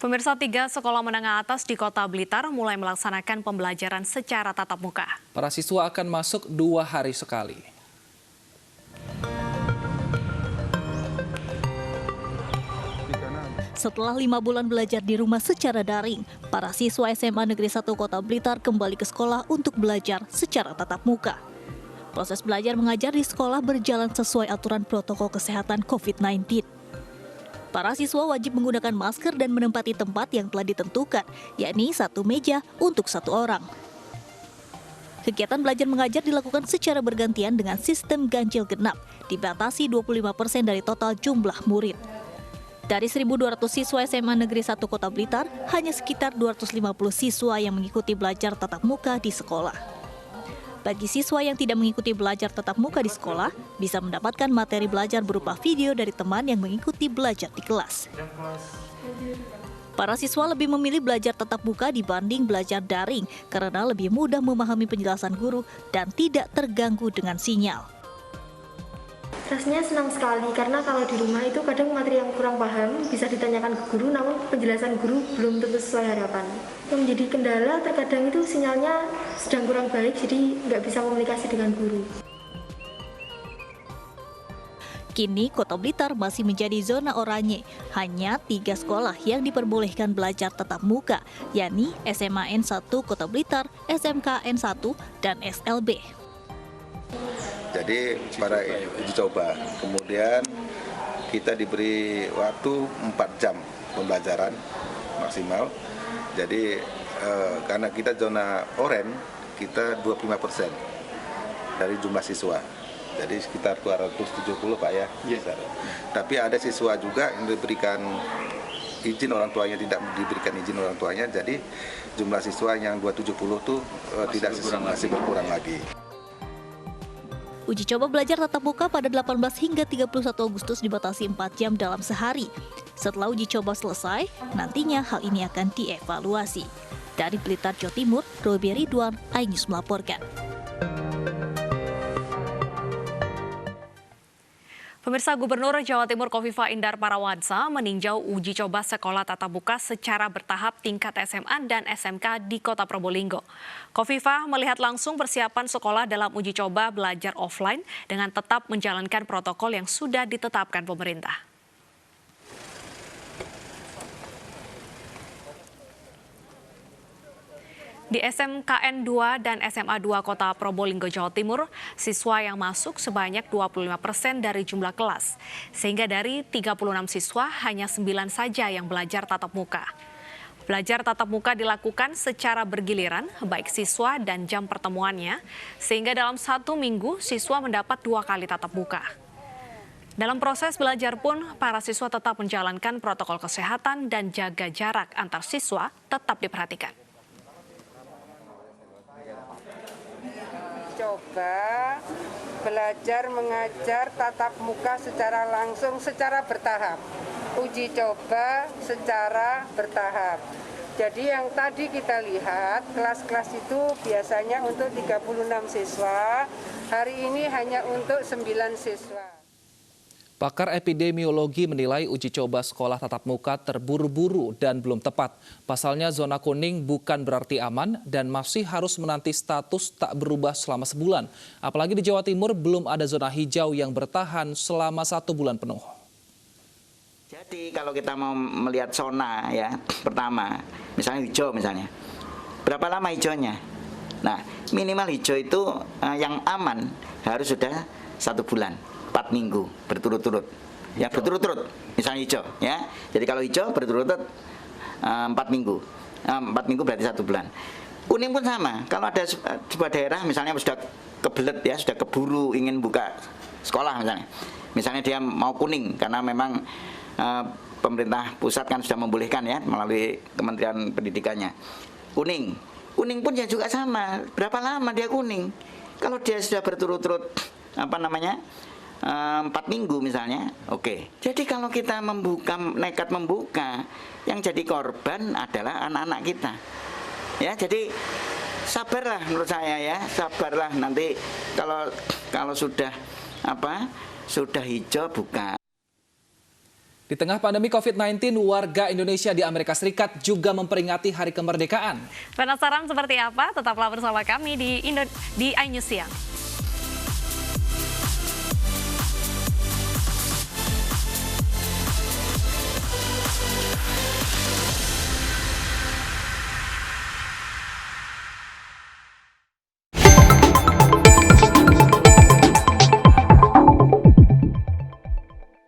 Pemirsa, 3 sekolah menengah atas di Kota Blitar mulai melaksanakan pembelajaran secara tatap muka. Para siswa akan masuk 2 hari sekali. Setelah 5 bulan belajar di rumah secara daring, para siswa SMA Negeri 1 Kota Blitar kembali ke sekolah untuk belajar secara tatap muka. Proses belajar mengajar di sekolah berjalan sesuai aturan protokol kesehatan COVID-19. Para siswa wajib menggunakan masker dan menempati tempat yang telah ditentukan, yakni 1 meja untuk 1 orang. Kegiatan belajar mengajar dilakukan secara bergantian dengan sistem ganjil genap, dibatasi 25% dari total jumlah murid. Dari 1.200 siswa SMA Negeri 1 Kota Blitar, hanya sekitar 250 siswa yang mengikuti belajar tatap muka di sekolah. Bagi siswa yang tidak mengikuti belajar tatap muka di sekolah, bisa mendapatkan materi belajar berupa video dari teman yang mengikuti belajar di kelas. Para siswa lebih memilih belajar tatap muka dibanding belajar daring karena lebih mudah memahami penjelasan guru dan tidak terganggu dengan sinyal. Rasanya senang sekali karena kalau di rumah itu kadang materi yang kurang paham bisa ditanyakan ke guru, namun penjelasan guru belum tentu sesuai harapan. Yang menjadi kendala terkadang itu sinyalnya sedang kurang baik, jadi nggak bisa komunikasi dengan guru. Kini Kota Blitar masih menjadi zona oranye. Hanya 3 sekolah yang diperbolehkan belajar tatap muka, yakni SMA N1 Kota Blitar, SMK N1, dan SLB. Jadi para uji coba, kemudian kita diberi waktu 4 jam pembelajaran maksimal. Jadi karena kita zona oranye, kita 25% dari jumlah siswa. Jadi sekitar 270 Pak ya. Yes. Tapi ada siswa juga yang diberikan izin orang tuanya, tidak diberikan izin orang tuanya. Jadi jumlah siswa yang 270 itu masih berkurang lagi. Uji coba belajar tatap muka pada 18 hingga 31 Agustus dibatasi 4 jam dalam sehari. Setelah uji coba selesai, nantinya hal ini akan dievaluasi. Dari Blitar, Jawa Timur, Robi Ridwan, iNews melaporkan. Pemirsa, Gubernur Jawa Timur Khofifah Indar Parawansa meninjau uji coba sekolah tatap muka secara bertahap tingkat SMA dan SMK di Kota Probolinggo. Khofifah melihat langsung persiapan sekolah dalam uji coba belajar offline dengan tetap menjalankan protokol yang sudah ditetapkan pemerintah. Di SMKN 2 dan SMA 2 Kota Probolinggo, Jawa Timur, siswa yang masuk sebanyak 25% dari jumlah kelas. Sehingga dari 36 siswa, hanya 9 saja yang belajar tatap muka. Belajar tatap muka dilakukan secara bergiliran, baik siswa dan jam pertemuannya, sehingga dalam 1 minggu siswa mendapat 2 kali tatap muka. Dalam proses belajar pun, para siswa tetap menjalankan protokol kesehatan dan jaga jarak antar siswa tetap diperhatikan. Coba belajar mengajar tatap muka secara langsung secara bertahap. Uji coba secara bertahap. Jadi yang tadi kita lihat kelas-kelas itu biasanya untuk 36 siswa, hari ini hanya untuk 9 siswa. Pakar epidemiologi menilai uji coba sekolah tatap muka terburu-buru dan belum tepat. Pasalnya zona kuning bukan berarti aman dan masih harus menanti status tak berubah selama sebulan. Apalagi di Jawa Timur belum ada zona hijau yang bertahan selama 1 bulan penuh. Jadi kalau kita mau melihat zona ya, pertama misalnya hijau misalnya. Berapa lama hijaunya? Nah, minimal hijau itu yang aman harus sudah 1 bulan. 4 minggu berturut-turut, ya berturut-turut, misalnya hijau, ya. Jadi kalau hijau berturut-turut 4 minggu, 4 minggu berarti 1 bulan. Kuning pun sama. Kalau ada sebuah daerah misalnya sudah kebelet ya, sudah keburu ingin buka sekolah misalnya dia mau kuning karena memang pemerintah pusat kan sudah membolehkan ya melalui Kementerian Pendidikannya. Kuning pun ya juga sama. Berapa lama dia kuning? Kalau dia sudah berturut-turut 4 minggu misalnya, oke. Jadi kalau kita nekat membuka, yang jadi korban adalah anak-anak kita. Ya, jadi sabarlah menurut saya ya, sabarlah nanti kalau sudah hijau buka. Di tengah pandemi COVID-19, warga Indonesia di Amerika Serikat juga memperingati Hari Kemerdekaan. Penasaran seperti apa? Tetaplah bersama kami di iNews Siang.